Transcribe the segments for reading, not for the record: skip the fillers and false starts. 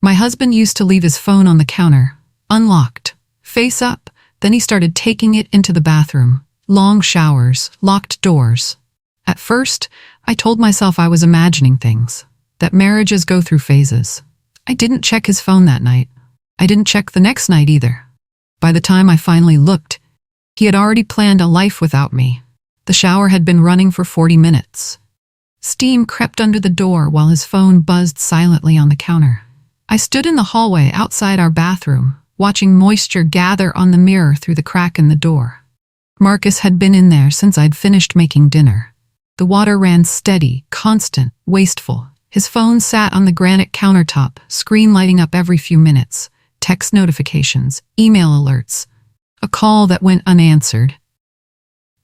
My husband used to leave his phone on the counter, unlocked, face up, then he started taking it into the bathroom. Long showers, locked doors. At first, I told myself I was imagining things, that marriages go through phases. I didn't check his phone that night. I didn't check the next night either. By the time I finally looked, he had already planned a life without me. The shower had been running for 40 minutes. Steam crept under the door while his phone buzzed silently on the counter. I stood in the hallway outside our bathroom, watching moisture gather on the mirror through the crack in the door. Marcus had been in there since I'd finished making dinner. The water ran steady, constant, wasteful. His phone sat on the granite countertop, screen lighting up every few minutes. Text notifications, email alerts. A call that went unanswered.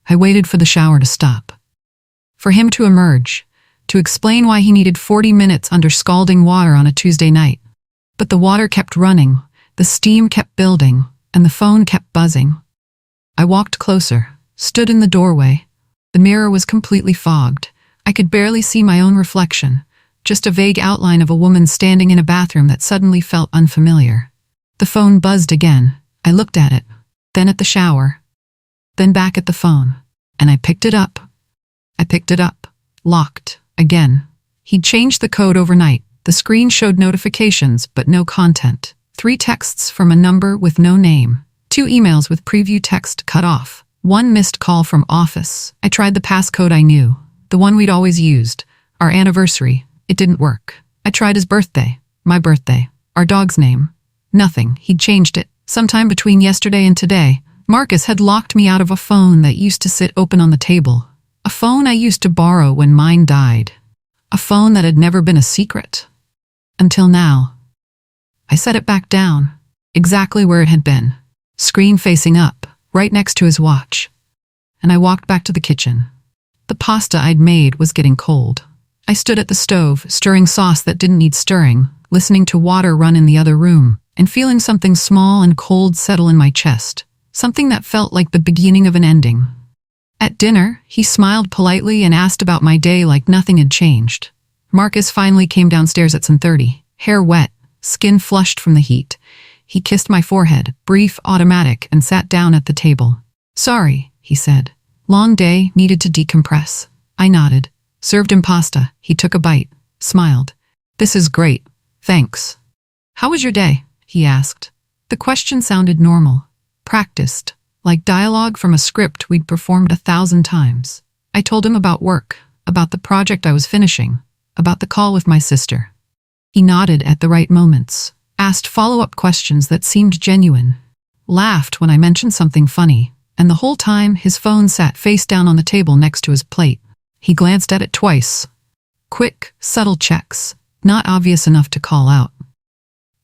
I waited for the shower to stop. For him to emerge, to explain why he needed 40 minutes under scalding water on a Tuesday night. But the water kept running, the steam kept building, and the phone kept buzzing. I walked closer, stood in the doorway. The mirror was completely fogged. I could barely see my own reflection, just a vague outline of a woman standing in a bathroom that suddenly felt unfamiliar. The phone buzzed again. I looked at it, then at the shower, then back at the phone, and I picked it up. Locked, again. He'd changed the code overnight. The screen showed notifications, but no content. 3 texts from a number with no name. 2 emails with preview text cut off. 1 missed call from office. I tried the passcode I knew, the one we'd always used, our anniversary. It didn't work. I tried his birthday, my birthday, our dog's name. Nothing. He'd changed it. Sometime between yesterday and today, Marcus had locked me out of a phone that used to sit open on the table. A phone I used to borrow when mine died. A phone that had never been a secret. Until now. I set it back down, exactly where it had been. Screen facing up, right next to his watch. And I walked back to the kitchen. The pasta I'd made was getting cold. I stood at the stove, stirring sauce that didn't need stirring, listening to water run in the other room, and feeling something small and cold settle in my chest. Something that felt like the beginning of an ending. At dinner, he smiled politely and asked about my day like nothing had changed. Marcus finally came downstairs at 7:30, hair wet, skin flushed from the heat. He kissed my forehead, brief, automatic, and sat down at the table. "Sorry," he said. "Long day, needed to decompress." I nodded. Served him pasta. He took a bite, smiled. "This is great, thanks." "How was your day?" he asked. The question sounded normal, practiced, like dialogue from a script we'd performed 1,000 times. I told him about work, about the project I was finishing, about the call with my sister. He nodded at the right moments, asked follow-up questions that seemed genuine, laughed when I mentioned something funny, and the whole time his phone sat face down on the table next to his plate. He glanced at it twice. Quick, subtle checks, not obvious enough to call out,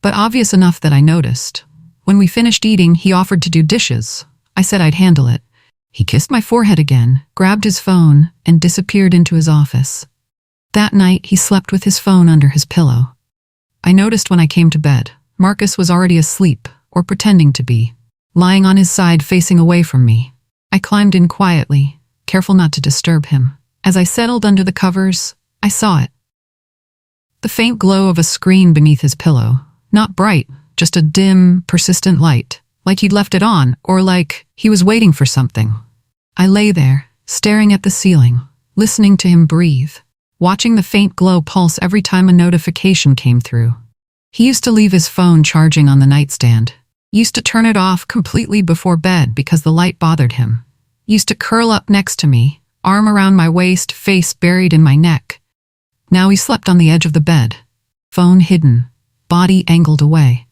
but obvious enough that I noticed. When we finished eating, he offered to do dishes. I said I'd handle it. He kissed my forehead again, grabbed his phone, and disappeared into his office. That night, he slept with his phone under his pillow. I noticed when I came to bed, Marcus was already asleep, or pretending to be, lying on his side facing away from me. I climbed in quietly, careful not to disturb him. As I settled under the covers, I saw it. The faint glow of a screen beneath his pillow. Not bright, just a dim, persistent light, like he'd left it on, or like he was waiting for something. I lay there, staring at the ceiling, listening to him breathe, watching the faint glow pulse every time a notification came through. He used to leave his phone charging on the nightstand, used to turn it off completely before bed because the light bothered him, used to curl up next to me, arm around my waist, face buried in my neck. Now he slept on the edge of the bed, phone hidden, body angled away.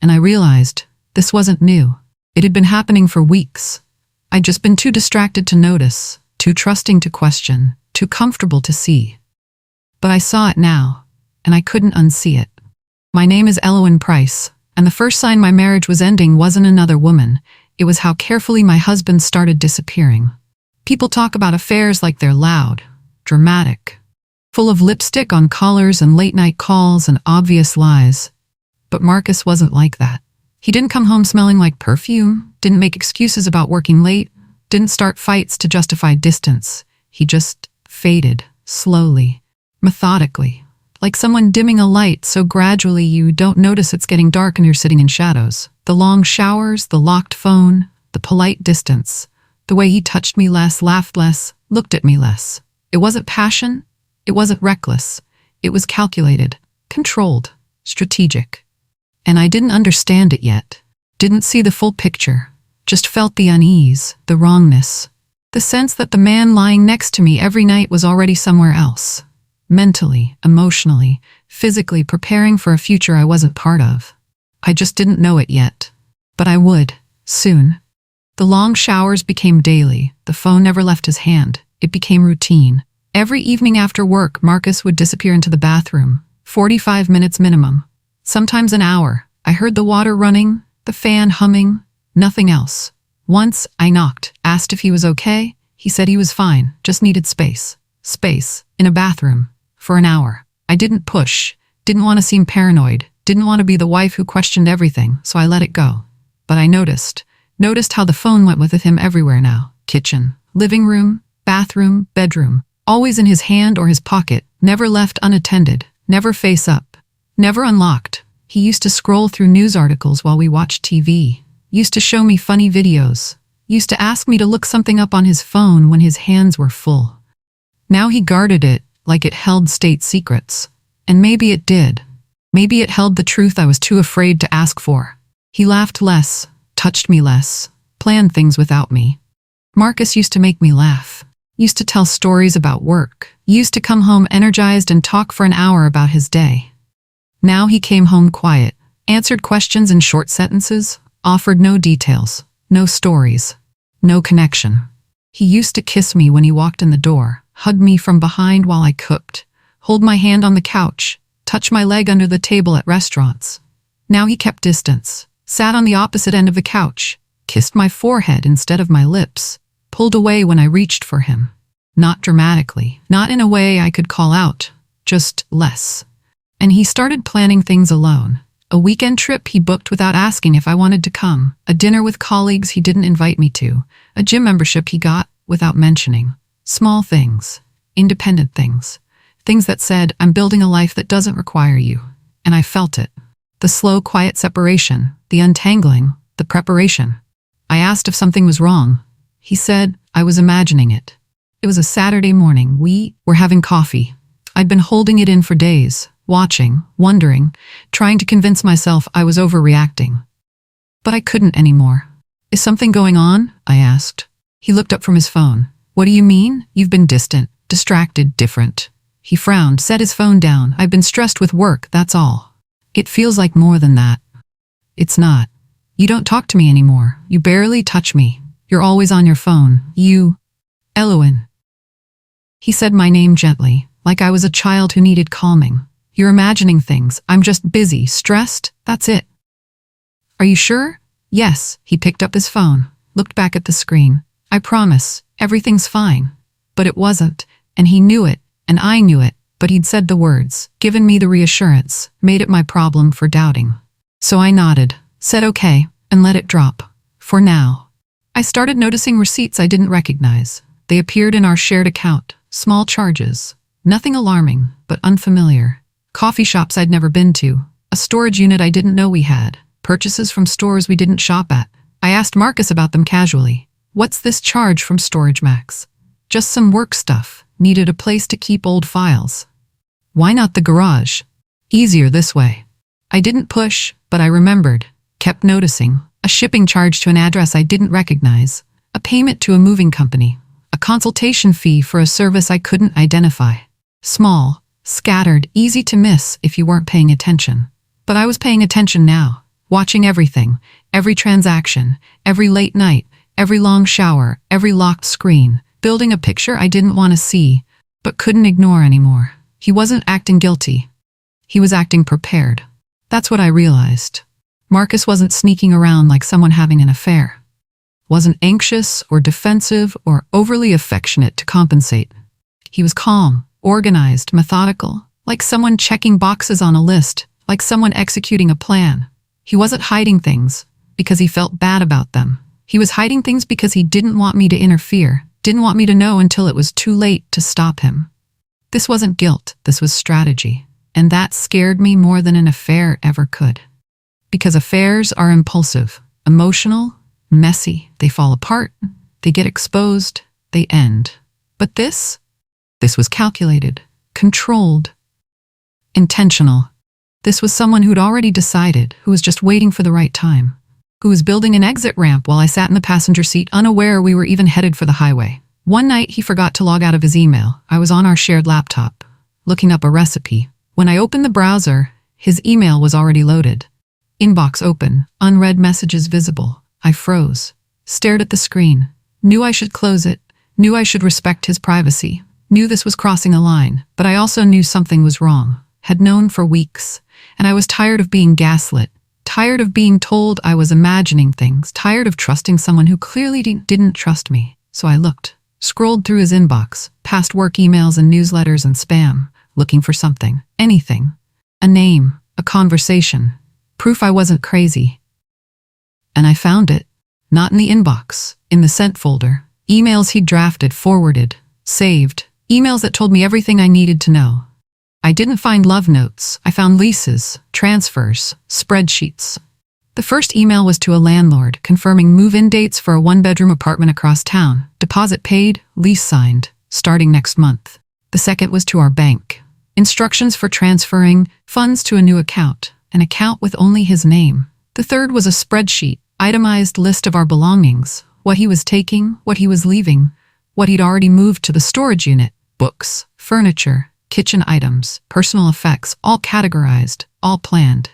And I realized this wasn't new. It had been happening for weeks. I'd just been too distracted to notice, too trusting to question, too comfortable to see. But I saw it now, and I couldn't unsee it. My name is Elowen Price, and the first sign my marriage was ending wasn't another woman. It was how carefully my husband started disappearing. People talk about affairs like they're loud, dramatic, full of lipstick on collars and late-night calls and obvious lies. But Marcus wasn't like that. He didn't come home smelling like perfume, didn't make excuses about working late, didn't start fights to justify distance. He just faded, slowly, methodically, like someone dimming a light so gradually you don't notice it's getting dark and you're sitting in shadows. The long showers, the locked phone, the polite distance, the way he touched me less, laughed less, looked at me less. It wasn't passion, it wasn't reckless. It was calculated, controlled, strategic. And I didn't understand it yet. Didn't see the full picture. Just felt the unease, the wrongness. The sense that the man lying next to me every night was already somewhere else. Mentally, emotionally, physically preparing for a future I wasn't part of. I just didn't know it yet. But I would, soon. The long showers became daily. The phone never left his hand. It became routine. Every evening after work, Marcus would disappear into the bathroom. 45 minutes minimum. Sometimes an hour. I heard the water running, the fan humming, nothing else. Once I knocked, asked if he was okay. He said he was fine, just needed space. Space, in a bathroom, for an hour. I didn't push, didn't want to seem paranoid, didn't want to be the wife who questioned everything, so I let it go. But I noticed how the phone went with him everywhere now. Kitchen, living room, bathroom, bedroom, always in his hand or his pocket, never left unattended, never face up, never unlocked. He used to scroll through news articles while we watched TV, used to show me funny videos, used to ask me to look something up on his phone when his hands were full. Now he guarded it like it held state secrets. And maybe it did. Maybe it held the truth I was too afraid to ask for. He laughed less, touched me less, planned things without me. Marcus used to make me laugh, used to tell stories about work, used to come home energized and talk for an hour about his day. Now he came home quiet, answered questions in short sentences, offered no details, no stories, no connection. He used to kiss me when he walked in the door, hug me from behind while I cooked, hold my hand on the couch, touch my leg under the table at restaurants. Now he kept distance, sat on the opposite end of the couch, kissed my forehead instead of my lips, pulled away when I reached for him. Not dramatically, not in a way I could call out, just less. And he started planning things alone. A weekend trip he booked without asking if I wanted to come, a dinner with colleagues he didn't invite me to, a gym membership he got without mentioning. Small things, independent things, things that said, I'm building a life that doesn't require you. And I felt it. The slow, quiet separation, the untangling, the preparation. I asked if something was wrong. He said I was imagining it. It was a Saturday morning. We were having coffee. I'd been holding it in for days, watching, wondering, trying to convince myself I was overreacting. But I couldn't anymore. Is something going on? I asked. He looked up from his phone. What do you mean? You've been distant, distracted, different. He frowned, set his phone down. I've been stressed with work, that's all. It feels like more than that. It's not. You don't talk to me anymore. You barely touch me. You're always on your phone. You, Eloin. He said my name gently, like I was a child who needed calming. You're imagining things. I'm just busy, stressed, that's it. Are you sure? Yes. He picked up his phone, looked back at the screen. I promise, everything's fine. But it wasn't, and he knew it, and I knew it, but he'd said the words, given me the reassurance, made it my problem for doubting. So I nodded, said okay, and let it drop. For now. I started noticing receipts I didn't recognize. They appeared in our shared account, small charges. Nothing alarming, but unfamiliar. Coffee shops I'd never been to, a storage unit I didn't know we had, purchases from stores we didn't shop at. I asked Marcus about them casually. What's this charge from Storage Max? Just some work stuff, needed a place to keep old files. Why not the garage? Easier this way. I didn't push, but I remembered, kept noticing, a shipping charge to an address I didn't recognize, a payment to a moving company, a consultation fee for a service I couldn't identify. Small, scattered, easy to miss if you weren't paying attention. But I was paying attention now, watching everything, every transaction, every late night, every long shower, every locked screen, building a picture I didn't want to see, but couldn't ignore anymore. He wasn't acting guilty. He was acting prepared. That's what I realized. Marcus wasn't sneaking around like someone having an affair. Wasn't anxious or defensive or overly affectionate to compensate. He was calm, organized, methodical, like someone checking boxes on a list, like someone executing a plan. He wasn't hiding things because he felt bad about them. He was hiding things because he didn't want me to interfere, didn't want me to know until it was too late to stop him. This wasn't guilt, this was strategy. And that scared me more than an affair ever could. Because affairs are impulsive, emotional, messy. They fall apart, they get exposed, they end. But this was calculated, controlled, intentional. This was someone who'd already decided, who was just waiting for the right time, who was building an exit ramp while I sat in the passenger seat, unaware we were even headed for the highway. One night, he forgot to log out of his email. I was on our shared laptop, looking up a recipe. When I opened the browser, his email was already loaded. Inbox open, unread messages visible. I froze, stared at the screen, knew I should close it, knew I should respect his privacy, knew this was crossing a line, but I also knew something was wrong, had known for weeks, and I was tired of being gaslit, tired of being told I was imagining things, tired of trusting someone who clearly didn't trust me. So I looked, scrolled through his inbox, past work emails and newsletters and spam, looking for something, anything, a name, a conversation, proof I wasn't crazy. And I found it, not in the inbox, in the sent folder. Emails he'd drafted, forwarded, saved, emails that told me everything I needed to know. I didn't find love notes. I found leases, transfers, spreadsheets. The first email was to a landlord confirming move-in dates for a one-bedroom apartment across town, deposit paid, lease signed, starting next month. The second was to our bank. Instructions for transferring funds to a new account, an account with only his name. The third was a spreadsheet, itemized list of our belongings, what he was taking, what he was leaving, what he'd already moved to the storage unit, books, furniture, kitchen items, personal effects, all categorized, all planned.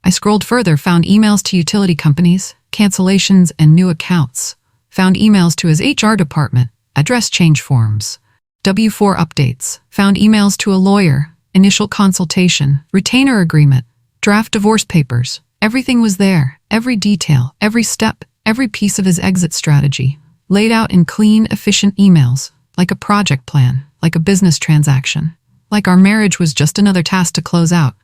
I scrolled further, found emails to utility companies, cancellations and new accounts, found emails to his HR department, address change forms, W-4 updates, found emails to a lawyer, initial consultation, retainer agreement, draft divorce papers. Everything was there, every detail, every step, every piece of his exit strategy, laid out in clean, efficient emails, like a project plan, like a business transaction, like our marriage was just another task to close out,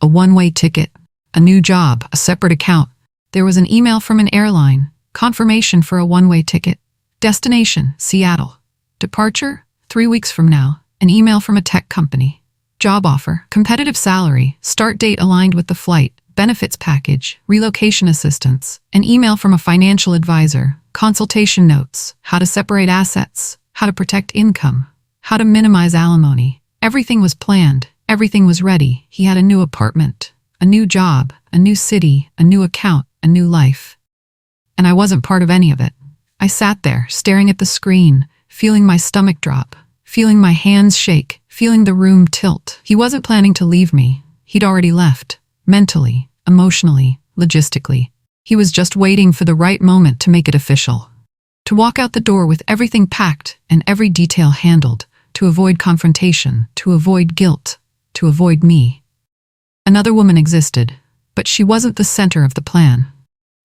a one-way ticket, a new job, a separate account. There was an email from an airline, confirmation for a one-way ticket, destination, Seattle, departure, 3 weeks from now, an email from a tech company, job offer, competitive salary, start date aligned with the flight, benefits package, relocation assistance, an email from a financial advisor, consultation notes, how to separate assets, how to protect income, how to minimize alimony. Everything was planned, everything was ready. He had a new apartment, a new job, a new city, a new account, a new life. And I wasn't part of any of it. I sat there, staring at the screen, feeling my stomach drop, feeling my hands shake, feeling the room tilt. He wasn't planning to leave me. He'd already left. Mentally, emotionally, logistically. He was just waiting for the right moment to make it official. To walk out the door with everything packed and every detail handled, to avoid confrontation, to avoid guilt, to avoid me. Another woman existed, but she wasn't the center of the plan.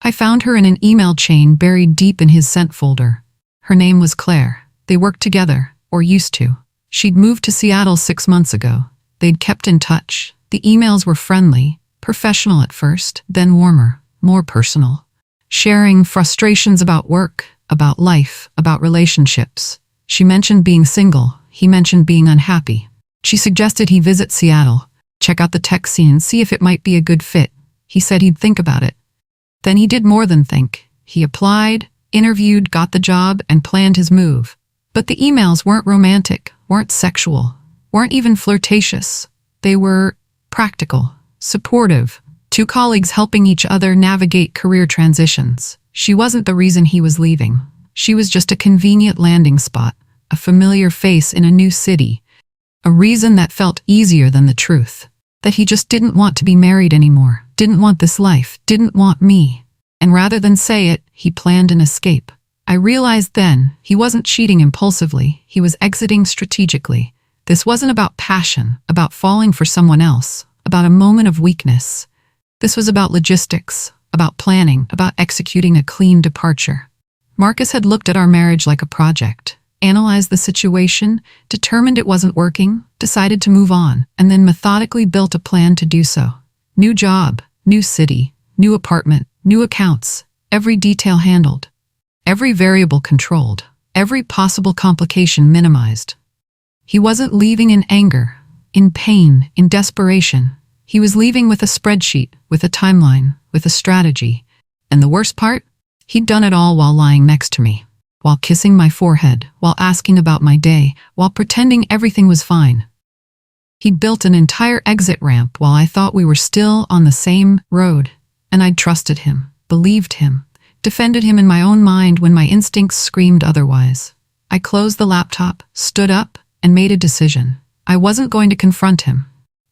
I found her in an email chain buried deep in his sent folder. Her name was Claire. They worked together, or used to. She'd moved to Seattle 6 months ago. They'd kept in touch. The emails were friendly, professional at first, then warmer, more personal. Sharing frustrations about work, about life, about relationships. She mentioned being single. He mentioned being unhappy. She suggested he visit Seattle, check out the tech scene, see if it might be a good fit. He said he'd think about it. Then he did more than think. He applied, interviewed, got the job, and planned his move. But the emails weren't romantic, weren't sexual, weren't even flirtatious. They were practical, supportive, two colleagues helping each other navigate career transitions. She wasn't the reason he was leaving. She was just a convenient landing spot, a familiar face in a new city, a reason that felt easier than the truth, that he just didn't want to be married anymore, didn't want this life, didn't want me. And rather than say it, he planned an escape. I realized then he wasn't cheating impulsively, he was exiting strategically. This wasn't about passion, about falling for someone else, about a moment of weakness. This was about logistics, about planning, about executing a clean departure. Marcus had looked at our marriage like a project, analyzed the situation, determined it wasn't working, decided to move on, and then methodically built a plan to do so. New job, new city, new apartment, new accounts, every detail handled, every variable controlled, every possible complication minimized. He wasn't leaving in anger. in pain, in desperation. He was leaving with a spreadsheet, with a timeline, with a strategy. And the worst part? He'd done it all while lying next to me, while kissing my forehead, while asking about my day, while pretending everything was fine. He'd built an entire exit ramp while I thought we were still on the same road, and I'd trusted him, believed him, defended him in my own mind when my instincts screamed otherwise. I closed the laptop, stood up, and made a decision. I wasn't going to confront him.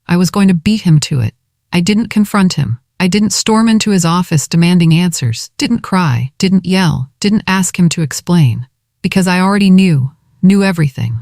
I was going to beat him to it. I didn't confront him. I didn't storm into his office demanding answers, didn't cry, didn't yell, didn't ask him to explain. Because I already knew everything.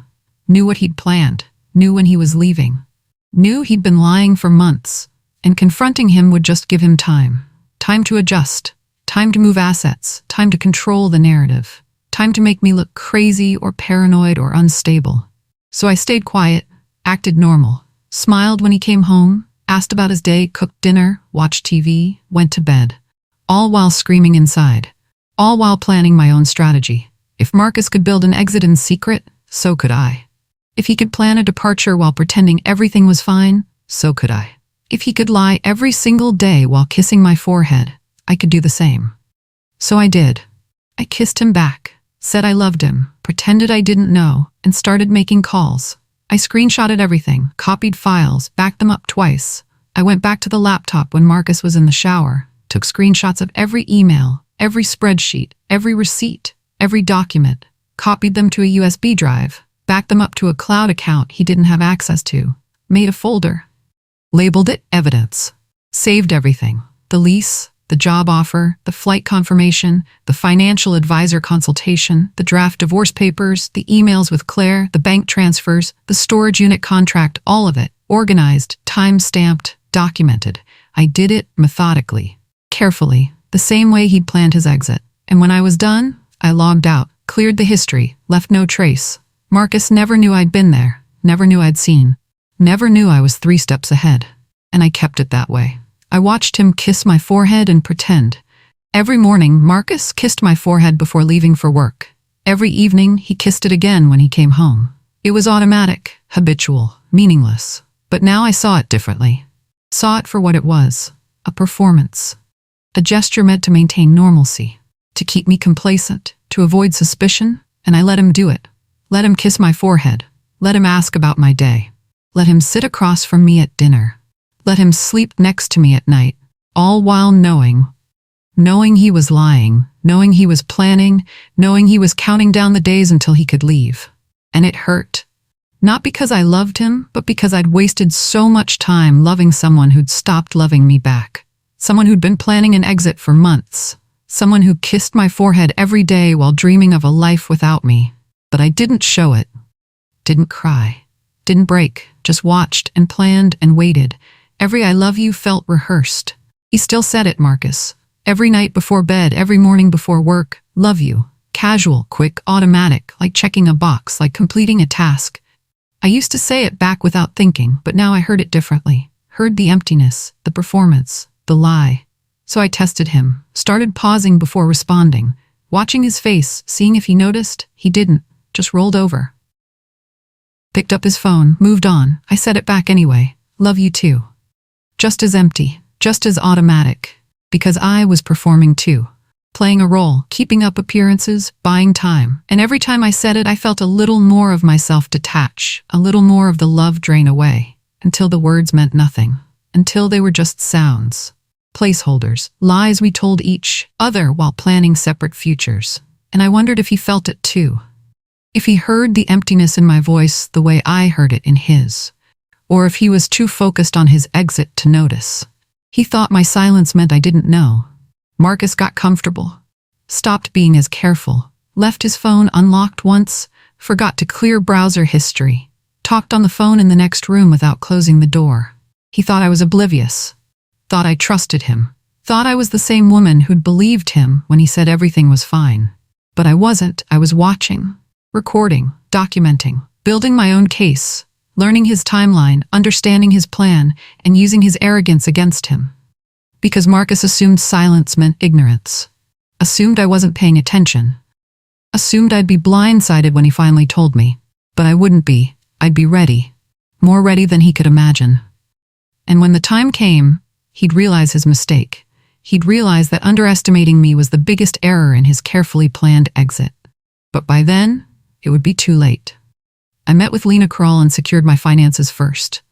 Knew what he'd planned, knew when he was leaving. Knew he'd been lying for months, and confronting him would just give him time. Time to adjust, time to move assets, time to control the narrative, time to make me look crazy or paranoid or unstable. So I stayed quiet, acted normal, smiled when he came home, asked about his day, cooked dinner, watched TV, went to bed. All while screaming inside. All while planning my own strategy. If Marcus could build an exit in secret, so could I. If he could plan a departure while pretending everything was fine, so could I. If he could lie every single day while kissing my forehead, I could do the same. So I did. I kissed him back, said I loved him, pretended I didn't know, and started making calls. I screenshotted everything, copied files, backed them up twice. I went back to the laptop when Marcus was in the shower, took screenshots of every email, every spreadsheet, every receipt, every document, copied them to a USB drive, backed them up to a cloud account he didn't have access to, made a folder, labeled it evidence, saved everything, the lease, the job offer, the flight confirmation, the financial advisor consultation, the draft divorce papers, the emails with Claire, the bank transfers, the storage unit contract, all of it, organized, time-stamped, documented. I did it methodically, carefully, the same way he'd planned his exit. And when I was done, I logged out, cleared the history, left no trace. Marcus never knew I'd been there, never knew I'd seen, never knew I was 3 steps ahead. And I kept it that way. I watched him kiss my forehead and pretend. Every morning, Marcus kissed my forehead before leaving for work. Every evening, he kissed it again when he came home. It was automatic, habitual, meaningless. But now I saw it differently. Saw it for what it was, a performance. A gesture meant to maintain normalcy, to keep me complacent, to avoid suspicion, and I let him do it. Let him kiss my forehead. Let him ask about my day. Let him sit across from me at dinner. Let him sleep next to me at night, all while knowing he was lying, knowing he was planning, knowing he was counting down the days until he could leave. And it hurt. Not because I loved him, but because I'd wasted so much time loving someone who'd stopped loving me back. Someone who'd been planning an exit for months. Someone who kissed my forehead every day while dreaming of a life without me. But I didn't show it. Didn't cry. Didn't break. Just watched and planned and waited. Every I love you felt rehearsed. He still said it, Marcus. Every night before bed, every morning before work, love you. Casual, quick, automatic, like checking a box, like completing a task. I used to say it back without thinking, but now I heard it differently. Heard the emptiness, the performance, the lie. So I tested him, started pausing before responding, watching his face, seeing if he noticed. He didn't, just rolled over. Picked up his phone, moved on. I said it back anyway. Love you too. Just as empty, just as automatic, because I was performing too, playing a role, keeping up appearances, buying time. And every time I said it, I felt a little more of myself detach, a little more of the love drain away, until the words meant nothing, until they were just sounds, placeholders, lies we told each other while planning separate futures. And I wondered if he felt it too, if he heard the emptiness in my voice the way I heard it in his. Or if he was too focused on his exit to notice. He thought my silence meant I didn't know. Marcus got comfortable, stopped being as careful, left his phone unlocked once, forgot to clear browser history, talked on the phone in the next room without closing the door. He thought I was oblivious, thought I trusted him, thought I was the same woman who'd believed him when he said everything was fine. But I wasn't. I was watching, recording, documenting, building my own case, learning his timeline, understanding his plan, and using his arrogance against him. Because Marcus assumed silence meant ignorance. Assumed I wasn't paying attention. Assumed I'd be blindsided when he finally told me. But I wouldn't be. I'd be ready. more ready than he could imagine. And when the time came, he'd realize his mistake. He'd realize that underestimating me was the biggest error in his carefully planned exit. But by then, it would be too late. I met with Lena Kroll and secured my finances first.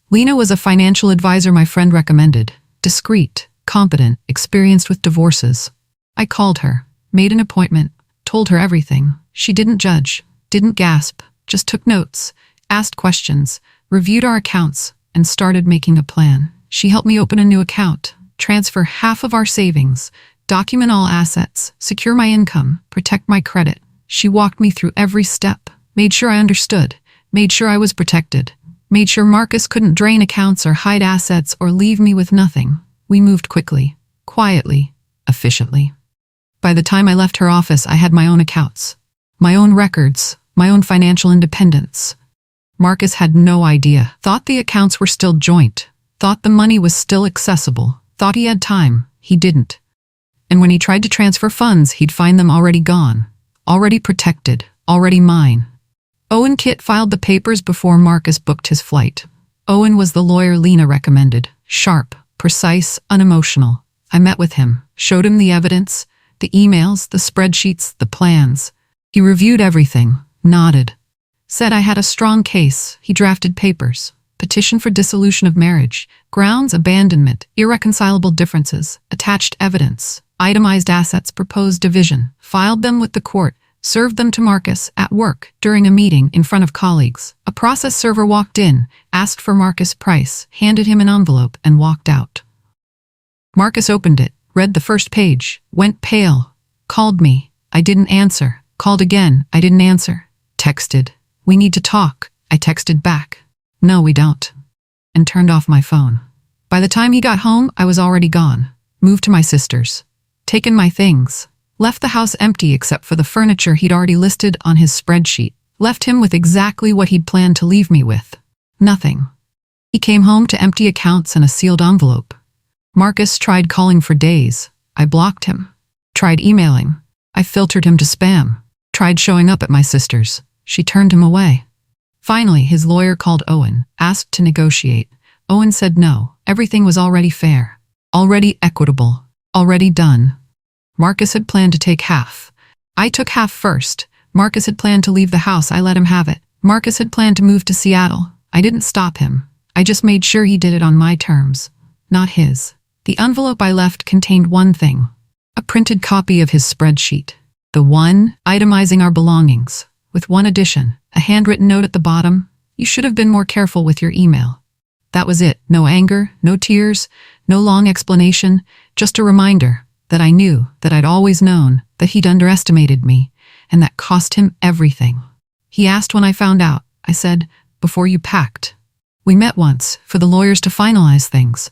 Lena was a financial advisor my friend recommended. Discreet, competent, experienced with divorces. I called her, made an appointment, told her everything. She didn't judge, didn't gasp, just took notes, asked questions, reviewed our accounts, and started making a plan. She helped me open a new account, transfer half of our savings, document all assets, secure my income, protect my credit. She walked me through every step, made sure I understood, made sure I was protected, made sure Marcus couldn't drain accounts or hide assets or leave me with nothing. We moved quickly, quietly, efficiently. By the time I left her office, I had my own accounts, my own records, my own financial independence. Marcus had no idea, thought the accounts were still joint, thought the money was still accessible, thought he had time. He didn't. And when he tried to transfer funds, he'd find them already gone, already protected, already mine. Owen Kitt filed the papers before Marcus booked his flight. Owen was the lawyer Lena recommended, sharp, precise, unemotional. I met with him, showed him the evidence, the emails, the spreadsheets, the plans. He reviewed everything, nodded, said I had a strong case. He drafted papers, petition for dissolution of marriage, grounds abandonment, irreconcilable differences, attached evidence, itemized assets, proposed division, filed them with the court, served them to Marcus at work during a meeting in front of colleagues. A process server walked in, asked for Marcus' price, handed him an envelope, and walked out. Marcus opened it, read the first page, went pale, called me. I didn't answer. Called again. I didn't answer. Texted. We need to talk. I texted back. No, we don't. And turned off my phone. By the time he got home, I was already gone. Moved to my sister's. Taken my things. Left the house empty except for the furniture he'd already listed on his spreadsheet. Left him with exactly what he'd planned to leave me with. Nothing. He came home to empty accounts and a sealed envelope. Marcus tried calling for days. I blocked him. Tried emailing. I filtered him to spam. Tried showing up at my sister's. She turned him away. Finally, his lawyer called Owen, asked to negotiate. Owen said no. Everything was already fair. Already equitable. Already done. Marcus had planned to take half. I took half first. Marcus had planned to leave the house. I let him have it. Marcus had planned to move to Seattle. I didn't stop him. I just made sure he did it on my terms, not his. The envelope I left contained one thing. A printed copy of his spreadsheet. The one itemizing our belongings. With one addition. A handwritten note at the bottom. You should have been more careful with your email. That was it. No anger, no tears, no long explanation. Just a reminder that I knew, that I'd always known, that he'd underestimated me, and that cost him everything. He asked when I found out. I said, before you packed. We met once, for the lawyers to finalize things.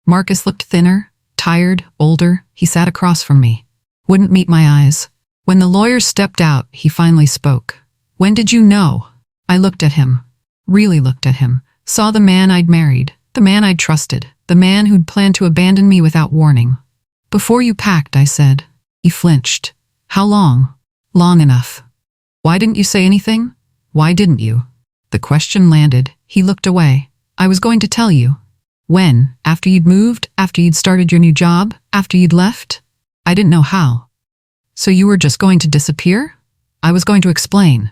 Marcus looked thinner, tired, older. He sat across from me. Wouldn't meet my eyes. When the lawyers stepped out, he finally spoke. When did you know? I looked at him. Really looked at him. Saw the man I'd married. The man I'd trusted. The man who'd planned to abandon me without warning. Before you packed, I said. He flinched. How long? Long enough. Why didn't you say anything? Why didn't you? The question landed. He looked away. I was going to tell you. When? After you'd moved? After you'd started your new job? After you'd left? I didn't know how. So you were just going to disappear? I was going to explain.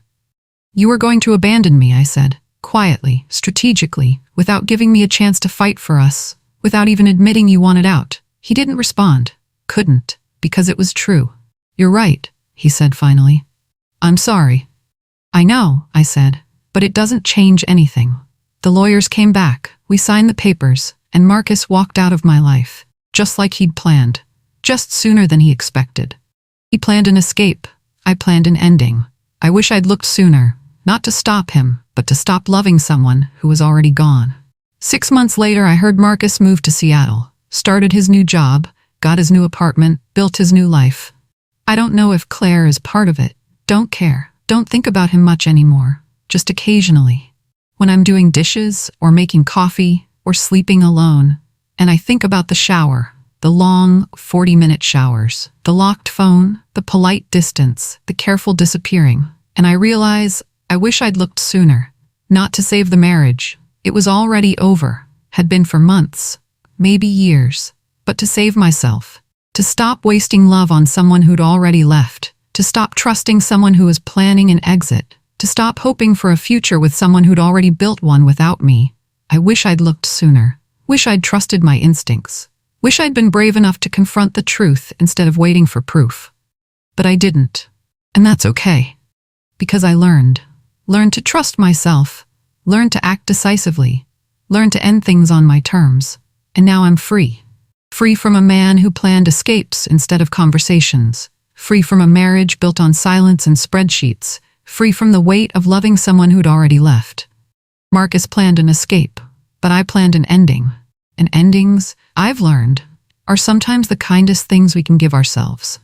You were going to abandon me, I said. Quietly, strategically, without giving me a chance to fight for us. Without even admitting you wanted out. He didn't respond. Couldn't. Because it was true. You're right, he said finally. I'm sorry. I know, I said. But it doesn't change anything. The lawyers came back. We signed the papers. And Marcus walked out of my life. Just like he'd planned. Just sooner than he expected. He planned an escape. I planned an ending. I wish I'd looked sooner. Not to stop him, but to stop loving someone who was already gone. 6 months later, I heard Marcus moved to Seattle. Started his new job, got his new apartment, built his new life. I don't know if Claire is part of it. Don't care. Don't think about him much anymore. Just occasionally. When I'm doing dishes, or making coffee, or sleeping alone. And I think about the shower. The long, 40-minute showers. The locked phone. The polite distance. The careful disappearing. And I realize, I wish I'd looked sooner. Not to save the marriage. It was already over, had been for months, maybe years, but to save myself. To stop wasting love on someone who'd already left. To stop trusting someone who was planning an exit. To stop hoping for a future with someone who'd already built one without me. I wish I'd looked sooner. Wish I'd trusted my instincts. Wish I'd been brave enough to confront the truth instead of waiting for proof. But I didn't. And that's okay. Because I learned. Learned to trust myself. Learned to act decisively. Learned to end things on my terms. And now I'm free. Free from a man who planned escapes instead of conversations. Free from a marriage built on silence and spreadsheets. Free from the weight of loving someone who'd already left. Marcus planned an escape, but I planned an ending. And endings, I've learned, are sometimes the kindest things we can give ourselves.